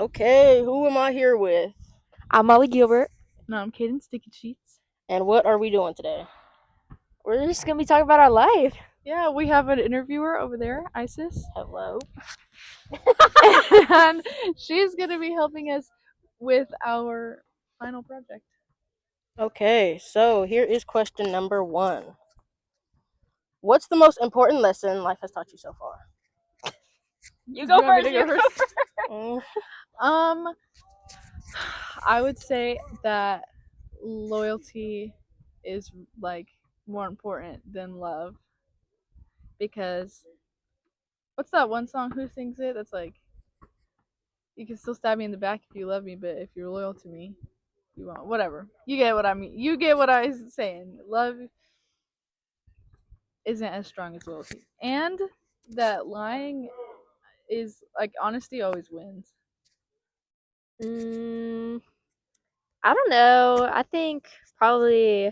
Okay, who am I here with? I'm Molly Gilbert. No, I'm Kaden Sticky Cheats. And what are we doing today? We're just gonna be talking about our life. Yeah, we have an interviewer over there, Isis. Hello. And she's going to be helping us with our final project. Okay, so here is question number 1. What's the most important lesson life has taught you so far? You go want me first. to go You go first? first. Mm, I would say that loyalty is like more important than love, because what's that one song? Who sings it? That's like, you can still stab me in the back if you love me, but if you're loyal to me, you won't. Whatever. You get what I mean. You get what I was saying. Love isn't as strong as loyalty, and that lying is like, honesty always wins. Mm, I don't know. I think probably.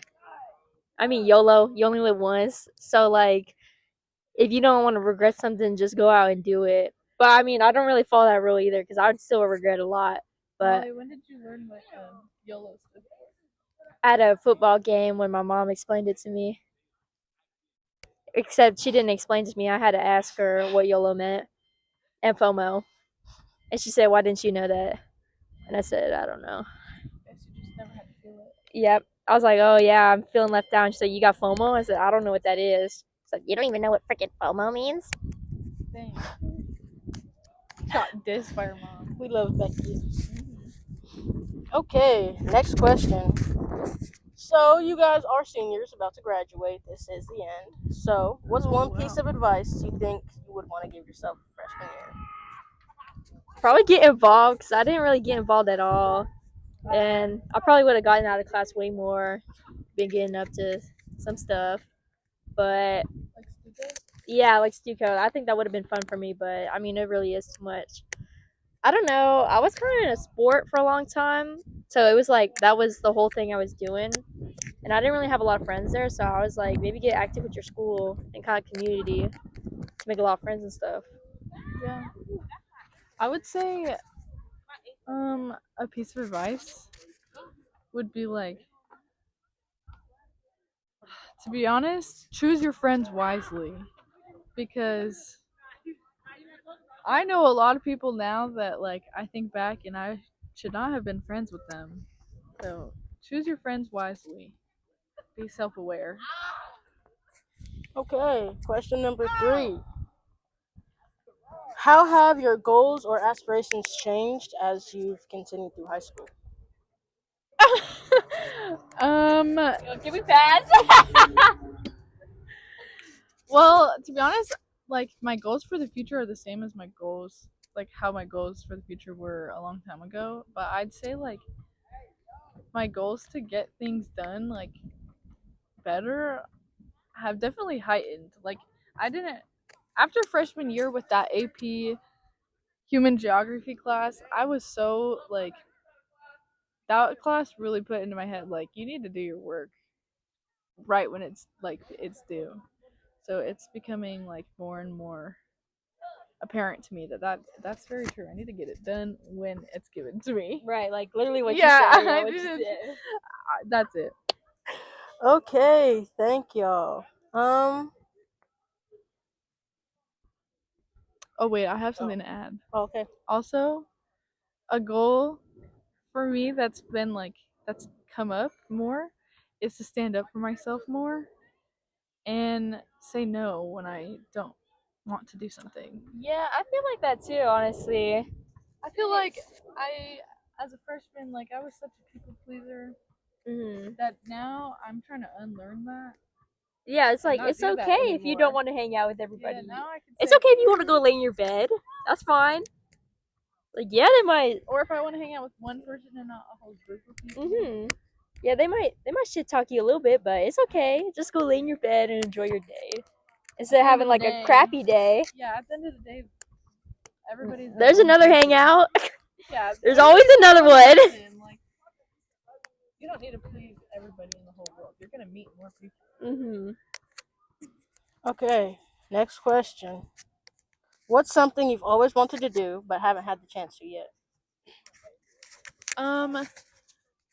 I mean, YOLO. You only live once, so like, if you don't want to regret something, just go out and do it. But I mean, I don't really follow that rule either because I would still regret a lot. But Molly, when did you learn what YOLO stood for? at a football game when my mom explained it to me, except she didn't explain to me. I had to ask her what YOLO meant and FOMO, and she said, "Why didn't you know that?" And I said, "I don't know." Guess you just never had to feel it. Yep. I was like, "Oh yeah, I'm feeling left out." And she said, "You got FOMO?" I said, "I don't know what that is." She's like, "You don't even know what freaking FOMO means?" Dang. Got dissed by her mom. we love Becky. Okay, next question. So, you guys are seniors about to graduate. This is the end. So, what's one piece of advice you think you would want to give yourself freshman year? Probably get involved because I didn't really get involved at all, and I probably would have gotten out of class way more, been getting up to some stuff. But Like stupid? yeah, like Stuco, I think that would have been fun for me. But I mean, it really is too much. I don't know. I was kind of in a sport for a long time, so it was like that was the whole thing I was doing, and I didn't really have a lot of friends there. So I was like, maybe get active with your school and kind of community to make a lot of friends and stuff. Yeah. I would say a piece of advice would be like, to be honest, choose your friends wisely, because I know a lot of people now that, like, I think back and I should not have been friends with them. So choose your friends wisely. Be self-aware. Okay, question number 3. How have your goals or aspirations changed as you've continued through high school? um Can we pass? well, to be honest, like, my goals for the future are the same as my goals, like how my goals for the future were a long time ago. But I'd say, like, my goals to get things done, like, better, have definitely heightened. Like, I didn't, after freshman year with that AP human geography class, I was so like, that class really put into my head, like, you need to do your work right when it's like it's due. So it's becoming like more and more apparent to me that's very true. I need to get it done when it's given to me. Right, like literally what Yeah, you said. Yeah, I what you didn't. said. That's it. Okay, thank y'all. Um, Oh wait, I have something to add. okay. Also, a goal for me that's been like, that's come up more, is to stand up for myself more and say no when I don't want to do something. Yeah, I feel like that too, honestly. I feel like I, as a freshman, like, I was such a people pleaser Hmm. that now I'm trying to unlearn that. Yeah, it's And like not it's do that okay if you don't anymore. want to hang out with Yeah, everybody. now I can It's say, okay if you want to go lay in your bed. That's fine. Like yeah, they might. or if I want to hang out with one person and not a whole group of people. Yeah, they might shit talk you a little bit, but it's okay. Just go lay in your bed and enjoy your day instead of having like a crappy day. Yeah, at the end of the day, everybody's their There's own another person. hangout. Yeah, There's always everybody's their another own one. person. Like, you don't need to please everybody in the whole world. You're gonna meet more people. Mhm. Okay, next question. What's something you've always wanted to do but haven't had the chance to yet?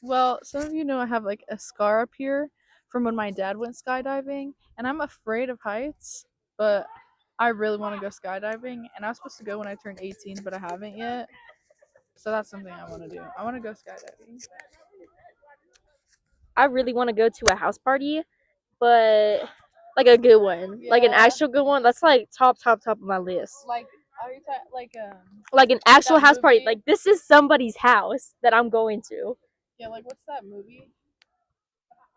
Well, some of you know I have like a scar up here from when my dad went skydiving, and I'm afraid of heights, but I really want to go skydiving, and I was supposed to go when I turned 18, but I haven't yet. So that's something I want to do. I want to go skydiving. I really want to go to a house party, but like a good one, like an Yeah. actual good one. That's like top of my list. Like, are you Like an actual that house party. movie? Like this is somebody's house that I'm going to. Yeah, like what's that movie?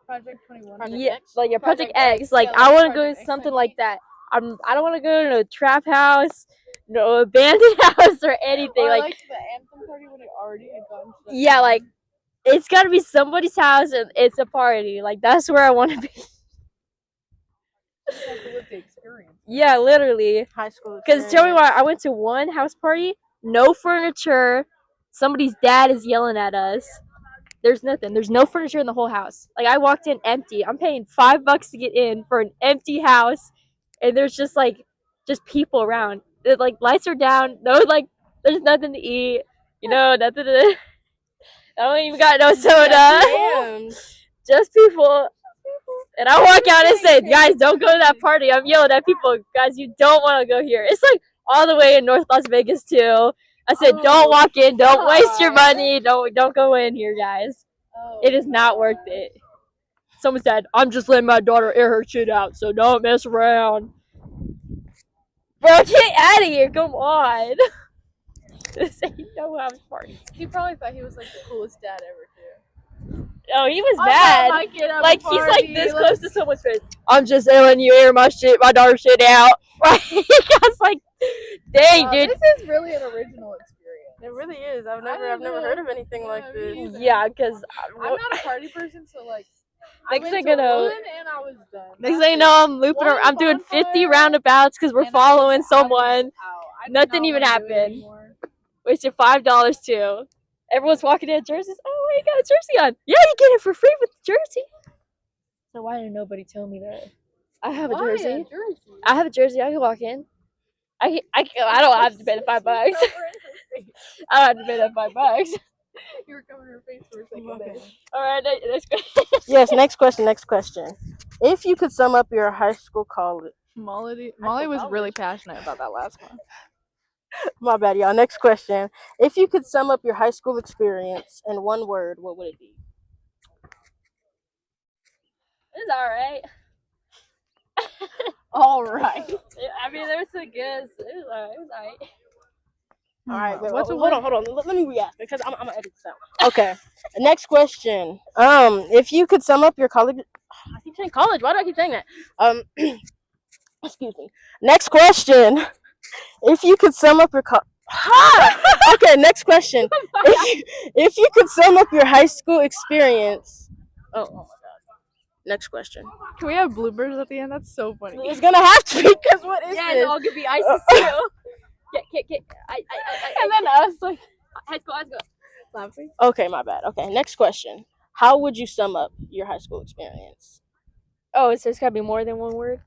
Project 21. Yeah, X? like a Project Project X. X, Like yeah, I like want to go Project to X something type like thing. that. I don't want to go to a trap house, no abandoned house or anything. Or Like like the anthem party when it already had gotten to that yeah, point. like it's gotta be somebody's house and it's a party. Like that's where I want to be. Just have to live the experience. Yeah, literally. High school Because tell me experience. why I went to one house party, no furniture. Somebody's dad is yelling at us. There's nothing. There's no furniture in the whole house. Like I walked in empty. I'm paying $5 to get in for an empty house, and there's just people around. Like lights are down. No, like there's nothing to eat. You know, nothing to. I don't even got no soda. Damn. Just people. And I walk out and say, guys, don't go to that party. I'm yelling at people, guys, you don't want to go here. It's like all the way in North Las Vegas too. I said, don't walk in, don't waste your money, don't go in here, guys. It is not worth it. Someone said, I'm just letting my daughter air her shit out, so don't mess around. Bro, get out of here, come on. This ain't no house party. He probably thought he was like the coolest dad ever too. Oh, he was I mad. let my kid have a Like he's like party, this let's- close to someone's face. I'm just letting you air my shit, my daughter's shit out. Right? I was like, dang, Wow, dude. this is really an original experience. It really is. I've didn't never know. heard of anything Yeah, like me this. either. Yeah, because I'm not a party person, so like Next I thing went you to know- one and I was done. next That's thing you it. know, I'm looping. One I'm doing 50 bonfire, roundabouts because we're and I was following out. someone. I did Nothing not even wanna do it happened. anymore. Wasted $5 too. Everyone's walking in jerseys. Oh, you got a jersey on? Yeah, you get it for free with the jersey. So why didn't nobody tell me that? I have a Why jersey. jersey? I have a jersey. I can walk in. I don't have to pay the $5. I don't have to pay that $5. You were covering her face for a second Okay. there. All right, that's good. Yes, next question. If you could sum up your high school college. Molly was really passionate about that last one. My bad, y'all. Next question. If you could sum up your high school experience in one word, what would it be? It's all right. All right. I mean, there was some good. It was all right. It was all right. All right, wait, What's a hold word? on. Let me react because I'm gonna edit this out. Okay. Next question. If you could sum up your college, I keep saying college. Why do I keep saying that? Excuse me. Next question. If you could sum up your okay. Next question. If you could sum up your high school experience. Oh my god. Next question. Can we have bloopers at the end? That's so funny. It's gonna have to be because what is Yeah, this? it's all gonna be ISIS too. And then us like high school. laughing. Okay, my bad. Okay, next question. How would you sum up your high school experience? Oh, so it's gotta be more than one word.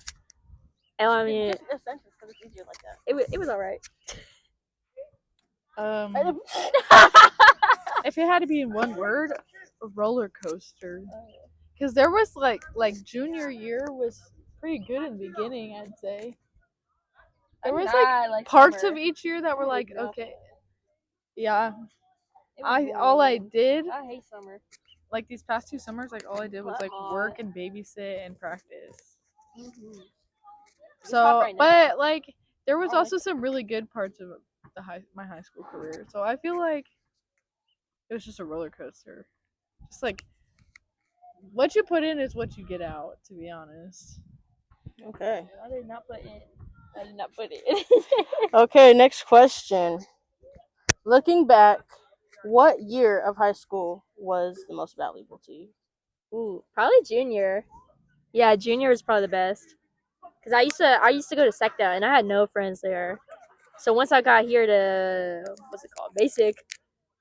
And I mean, Just a sentence because it's easier like that. it was all right. If it had to be in one word, a roller coaster. Because there was like junior year was pretty good in the beginning, I'd say. There was like parts of each year that were like okay, yeah. All I did I hate summer. like these past 2 summers, like all I did was like work and babysit and practice. So, right now. but like there was I like also some really good parts of my high school career. So I feel like it was just a roller coaster. Just like what you put in is what you get out, to be honest. Okay. I did not put it. Okay, next question. Looking back, what year of high school was the most valuable to you? Ooh, probably junior. Yeah, junior was probably the best. Cause I used to go to SECTA and I had no friends there. So once I got here to what's it called, basic,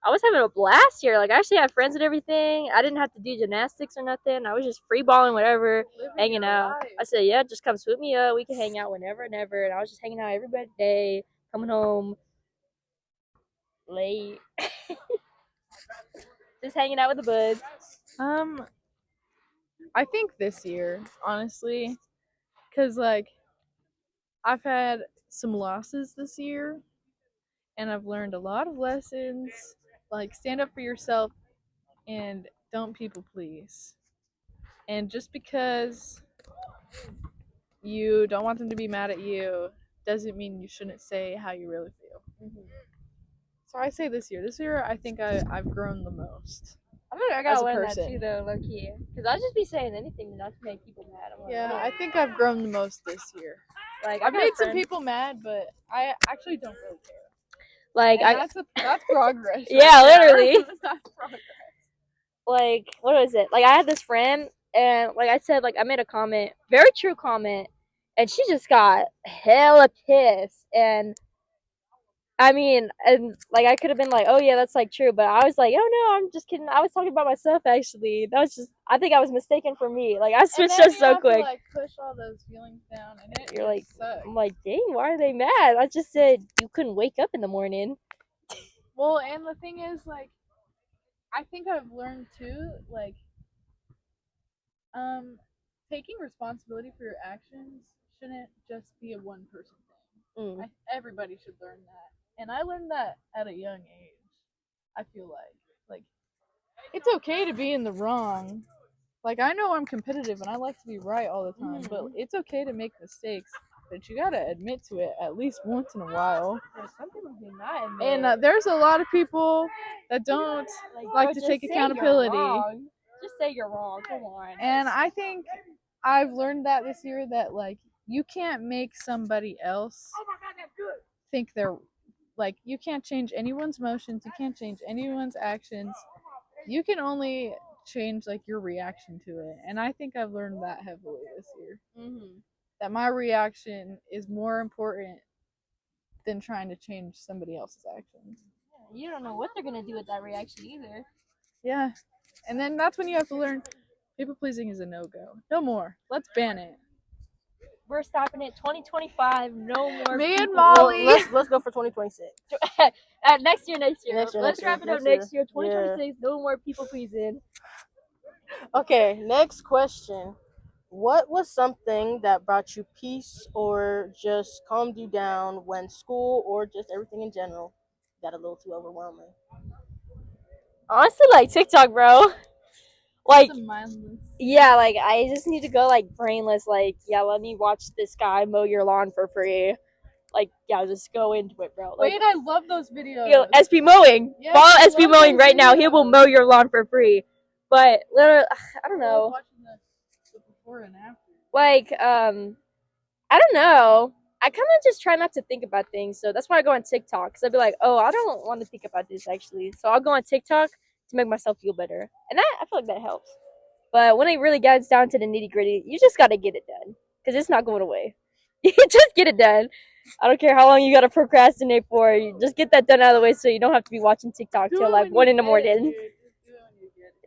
I was having a blast here. Like I actually had friends and everything. I didn't have to do gymnastics or nothing. I was just free balling, whatever, hanging out. I said, yeah, just come swoop me up. We can hang out whenever and ever. And I was just hanging out every day, coming home late. Just hanging out with the buds. I think this year, honestly, because like I've had some losses this year, and I've learned a lot of lessons. Like stand up for yourself and don't people please. And just because you don't want them to be mad at you doesn't mean you shouldn't say how you really feel. Mm-hmm. So I say this year I think I've grown the most. I gotta as a learn person. that too, though, low key. Because I'll just be saying anything not to make people mad. I'm like, Yeah, what? I think I've grown the most this year. Like, I've made some people mad, but I actually don't really care. Like, And that's progress. Yeah, right there. literally. That's progress. Like, what was it? Like, I had this friend, and like I said, like I made a comment, very true comment, and she just got hella pissed. And I mean, and like I could have been like, oh yeah, that's like true, but I was like, oh no, I'm just kidding. I was talking about myself actually. That was just, I think I was mistaken for me. Like I switched up so quick. To, like, push all those feelings down, and You're like, sucks. I'm like, dang, why are they mad? I just said you couldn't wake up in the morning. Well, and the thing is, like, I think I've learned too, like, taking responsibility for your actions shouldn't just be a one person thing. Everybody should learn that, and I learned that at a young age. I feel like it's okay to be in the wrong. Like, I know I'm competitive and I like to be right all the time, but it's okay to make mistakes. But you gotta admit to it at least once in a while. Some people do not admit. And there's a lot of people that don't like to take accountability. Just say you're wrong. Come on. And I think I've learned that this year, that like you can't make somebody else think they're like, you can't change anyone's emotions, you can't change anyone's actions. You can only change like your reaction to it. And I think I've learned that heavily this year. That my reaction is more important than trying to change somebody else's actions. You don't know what they're gonna do with that reaction either. Yeah. And then that's when you have to learn people pleasing is a no-go. No more. Let's ban it. We're stopping it 2025. No more. Me and people. Molly. Well, let's go for 2026. Next year. Let's wrap it up next year. 2026. Yeah. No more people pleasing. Okay, next question. What was something that brought you peace or just calmed you down when school or just everything in general got a little too overwhelming? Honestly, like TikTok, bro. Like, mindless. yeah, like I just need to go like brainless. Like, yeah, let me watch this guy mow your lawn for free. Like, yeah, just go into it, bro. Like, Wait, I love those videos. You know, SP Mowing. Yes, Follow I SP love Mowing those right now. He videos. will mow your lawn for free. But literally, I don't know. Watching the before and after. Like, I don't know. I kind of just try not to think about things. So that's why I go on TikTok. Because I'd be like, oh, I don't want to think about this actually. So I'll go on TikTok to make myself feel better. And I feel like that helps. But when it really gets down to the nitty gritty, you just got to get it done. Because it's not going away. You just get it done. I don't care how long you got to procrastinate for. You just get that done out of the way so you don't have to be watching TikTok till like 1 in the morning.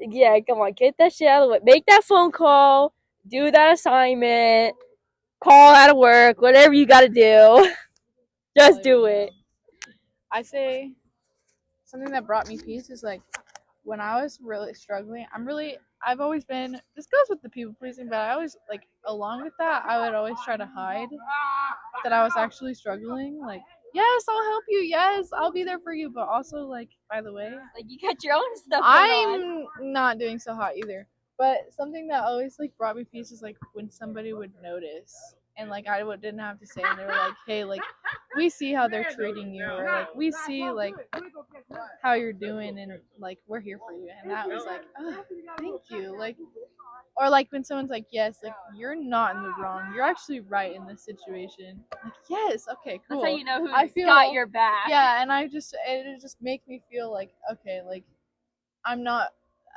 Yeah, come on. Get that shit out of the way. Make that phone call. Do that assignment. Call out of work. Whatever you got to do. Just do it. I say something that brought me peace is like when I was really struggling. I've always been, this goes with the people pleasing, but I always, like, along with that, I would always try to hide that I was actually struggling. Like, yes, I'll help you. Yes, I'll be there for you. But also, like, by the way, like, you got your own stuff I'm not doing so hot either. But something that always, like, brought me peace is, like, when somebody would notice. And, like, I didn't have to say, and they were like, hey, like, we see how they're treating you. Or, like, we see, like, how you're doing, and, like, we're here for you. And that was like, oh, thank you. Like, or, like, when someone's like, yes, like, you're not in the wrong. You're actually right in this situation. Like, yes, okay, cool. That's how you know who's got your back. Yeah, and it just makes me feel like, okay, like, I'm not,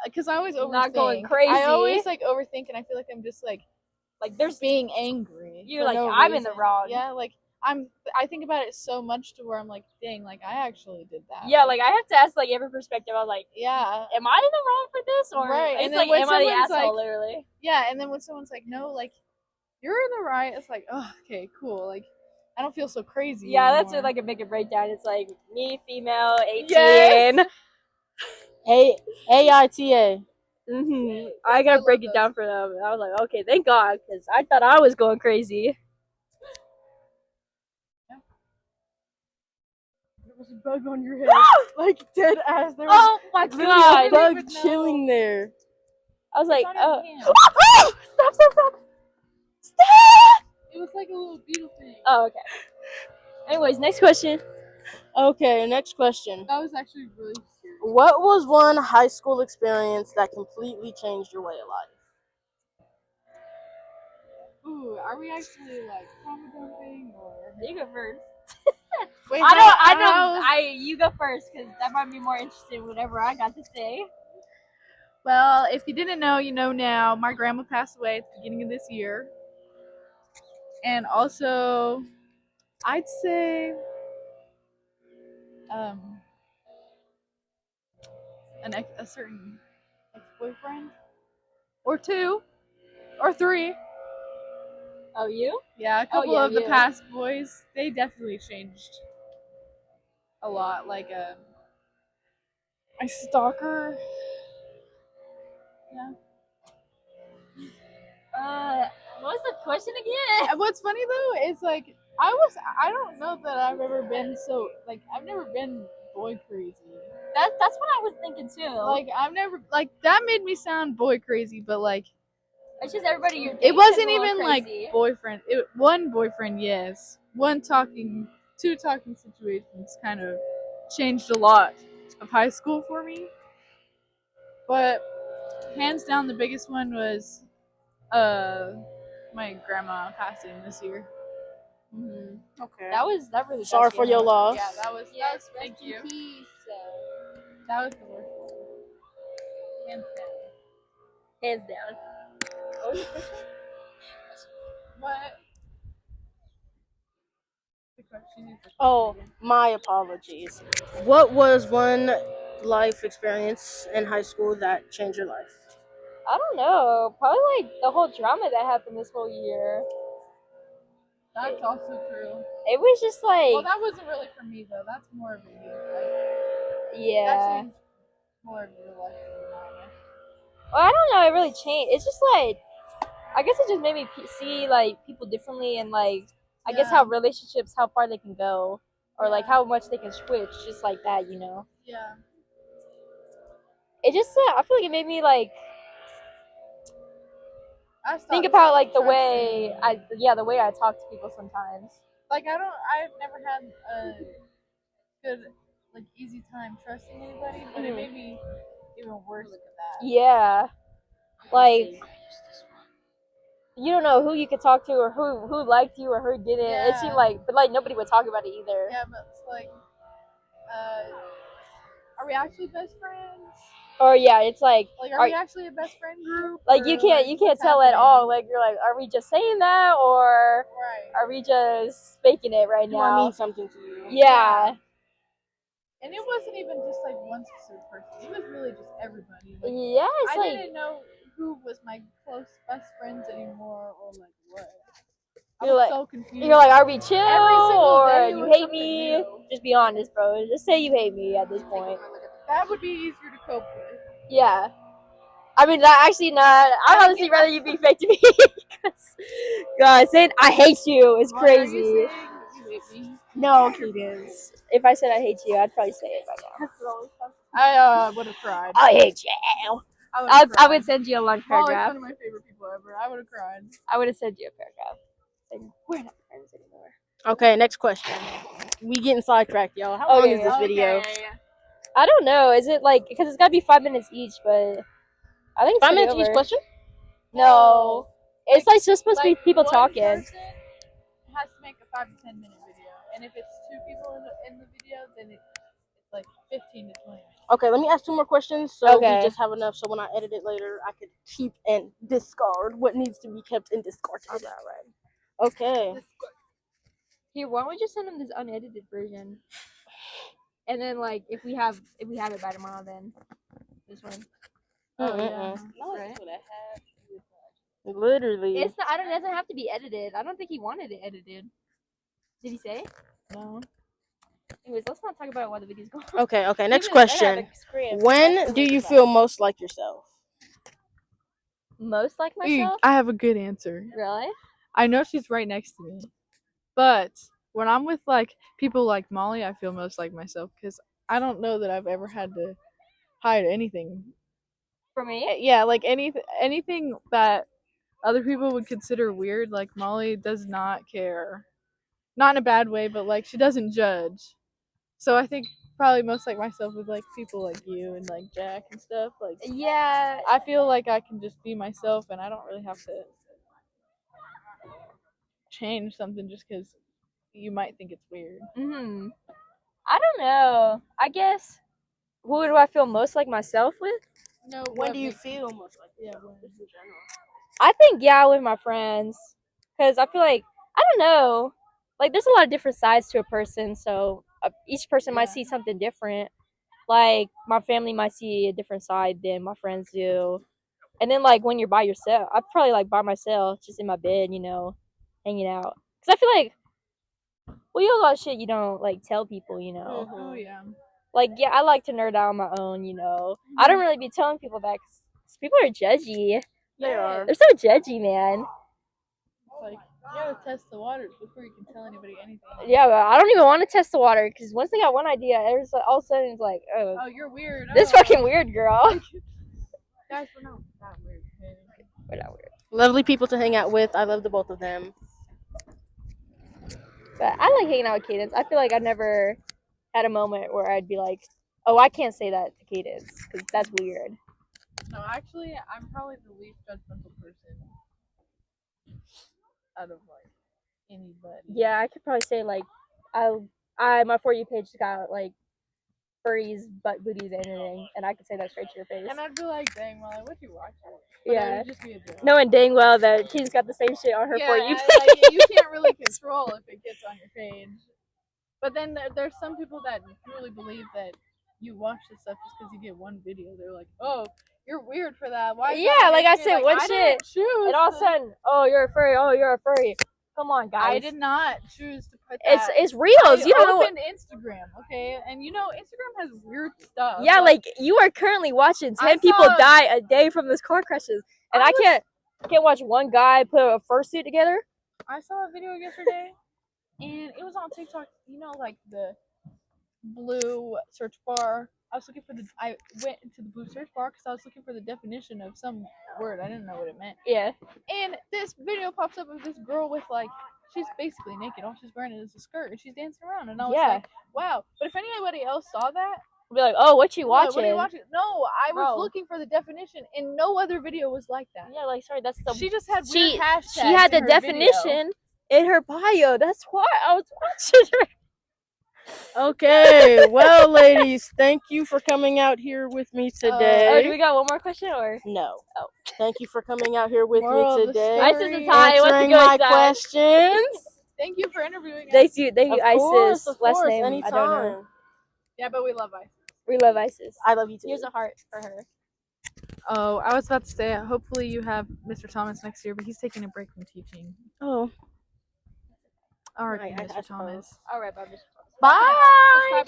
because I always overthink. Not going crazy. I always, like, overthink, and I feel like I'm just, like there's being angry. You're like, I'm in the wrong. Yeah, like, I think about it so much to where I'm like, dang, like, I actually did that. Yeah, like I have to ask like every perspective. I was like, yeah, am I in the wrong for this, or right? It's And then like, when am I the someone's asshole? like, Literally. Yeah, and then when someone's like, no, like, you're in the right, it's like, oh, okay, cool. Like, I don't feel so crazy. Yeah, anymore. that's what, like a big breakdown. It's like me, female, 18. Yes. AITA. I gotta I break love it those. down for them. I was like, okay, thank God, because I thought I was going crazy. There was a bug on your head. Like dead ass. There was Oh my literally God! a bug even know. chilling there. I was like, on your oh, hand. stop! Stop! It was like a little beetle thing. Oh, okay. Anyways, next question. Okay, next question. That was actually really scary. What was one high school experience that completely changed your way of life? Ooh, are we actually like trauma dumping or? You go first. Wait, You go first, because that might be more interesting. Whatever I got to say. Well, if you didn't know, you know now. My grandma passed away at the beginning of this year, and also, I'd say, a certain ex-boyfriend, or two, or three. Oh, you? Yeah, a couple yeah, of the you. past boys, they definitely changed a lot. Like my stalker. Yeah. What was the question again? And what's funny though is like I don't know that I've ever been so like I've never been boy crazy. That's what I was thinking too. Like I've never like that made me sound boy crazy, but like it's just everybody you're it dating wasn't is a little even like crazy. boyfriend. One boyfriend, yes. Two talking situations kind of changed a lot of high school for me. But hands down the biggest one was my grandma passing this year. Okay. That really. Sorry for your loss. Yeah, that was Yes, thank rest in you. peace. That was the worst one. Hands down. Hands down. What was the question? What? The question is. Oh, my apologies. What was one life experience in high school that changed your life? I don't know. Probably like the whole drama that happened this whole year. That's also true. It was just like, Well, that wasn't really for me though. That's more of a you. That yeah. changed more of your life than mine. Well, I don't know. It really changed. It's just like, I guess it just made me see like people differently, and like I guess how relationships, how far they can go, or like how much they can switch, just like that, you know. Yeah. It just I feel like it made me like I think stopped about like the trusting. way the way I talk to people sometimes. Like I've never had a good, like easy time trusting anybody, but it made me even worse at that. Yeah, like you don't know who you could talk to, or who liked you or who didn't. It seemed like, but like nobody would talk about it either. Yeah, but it's like, are we actually best friends? Or yeah, it's like are we actually a best friend group? Like you can't tell at all. Like you're like, are we just saying that, or are we just faking it right Do now? I mean something to you? Yeah. And it wasn't even just like one specific person. It was really just everybody. Like, yeah, it's I didn't know who was my close best friends anymore, or like what. I was so confused. You're like, are we chill, or day you was hate something me? new. Just be honest, bro. Just say you hate me at this point. That would be easier to cope with. Yeah. I mean, actually not. I'd honestly rather you be fake to me. God, saying I hate you is crazy. Are you saying you hate me? No, Cadence. If I said I hate you, I'd probably say it by now. I would have cried. I hate you. I would send you a long paragraph. Molly's one of my favorite people ever. I would have cried. I would have sent you a paragraph saying we're not friends anymore. Okay, next question. We getting sidetracked, y'all. How long is this video? I don't know. Is it like, because it's gotta be 5 minutes each, but I think it's 5 minutes over. each question? No, it's like just supposed to be people one talking. person has to make a 5 to 10 minute video, and if it's two people in the video, then it's like 15 to 20 minutes. Okay, let me ask 2 more questions so Okay. we just have enough so when I edit it later, I could keep and discard what needs to be kept and discarded. Okay. Here, why don't we just send them this unedited version? And then like if we have it by tomorrow, then this one. Right. Literally. It's not. It doesn't have to be edited. I don't think he wanted it edited. Did he say? No. Anyways, let's not talk about why the video's going. Okay. Next Even question. better, the script. When That's do the you worst feel part. most like yourself? Most like myself? I have a good answer. Really? I know she's right next to me, but when I'm with like people like Molly, I feel most like myself because I don't know that I've ever had to hide anything. For me? Yeah, like anything that other people would consider weird, like Molly does not care. Not in a bad way, but like she doesn't judge. So I think probably most like myself with like people like you and like Jack and stuff. Like Yeah. I feel like I can just be myself and I don't really have to change something just because you might think it's weird. Mhm. I don't know. I guess. Who do I feel most like myself with? No, When do you feel most like yourself? Just in general. I think with my friends, because I feel like I don't know, like there's a lot of different sides to a person, so each person might Yeah. see something different. Like my family might see a different side than my friends do, and then like when you're by yourself, I'm probably like by myself, just in my bed, hanging out. Because I feel like you have a lot of shit you don't like tell people, Oh yeah. Like I like to nerd out on my own, I don't really be telling people that 'cause people are judgy. They are. They're so judgy, man. It's like you gotta test the waters before you can tell anybody anything. Yeah, but I don't even want to test the water because once they got one idea, it's like, all of a sudden it's like, oh, Oh, you're weird. this fucking weird girl. Guys, we're not that weird. Okay? We're not weird. Lovely people to hang out with. I love the both of them. But I like hanging out with Cadence. I feel like I never had a moment where I'd be like, oh, I can't say that to Cadence because that's weird. No, actually, I'm probably the least judgmental person out of like anybody. Yeah, I could probably say like, I my For You page got like furries, butt booties, and anything, and I could say that straight to your face. And I'd be like, dang, Molly, what'd you watch it? But Yeah. it would just be a joke. Knowing dang well that Cadence got the same shit on her For You page. like, you can't really control if it gets on your page. But then there's some people that truly believe that you watch this stuff just because you get one video. They're like, oh, you're weird for that. Why? Is that like I making it?" said, one I shit, didn't choose and all of a to- sudden, oh, you're a furry. Oh, you're a furry. Come on, guys. I did not choose to put that. It's reels. You don't know what. opened Instagram, okay, and Instagram has weird stuff. Yeah, like you are currently watching 10 people saw- die a day from those car crashes, and I can't watch one guy put a fursuit together. I saw a video yesterday, and it was on TikTok. Like the blue search bar. I went into the blue search bar because I was looking for the definition of some word. I didn't know what it meant. Yeah. And this video pops up of this girl with like, she's basically naked. All she's wearing is a skirt, and she's dancing around. And I was like, wow. But if anybody else saw that, be like, oh, what you watching? What are you watching? No, I was looking for the definition, and no other video was like that. Yeah, like sorry, that's the. She just had weird hashtags. She had the definition in her bio. That's why I was watching her. Okay, well, ladies, thank you for coming out here with me today. Oh, do we got one more question or? No. Oh. Thank you for coming out here with Moral of me the today. story. Isis is high. What's the Answering good my side? questions. Thank you for interviewing us. Thank you, Of Isis. course, Last name, anytime. I don't know. Yeah, but we love Isis. We love Isis. I love you too. Here's a heart for her. Oh, I was about to say, hopefully you have Mr. Thomas next year, but he's taking a break from teaching. Oh. All right, I Mr. Thomas. All right, bye, Mr. Bye.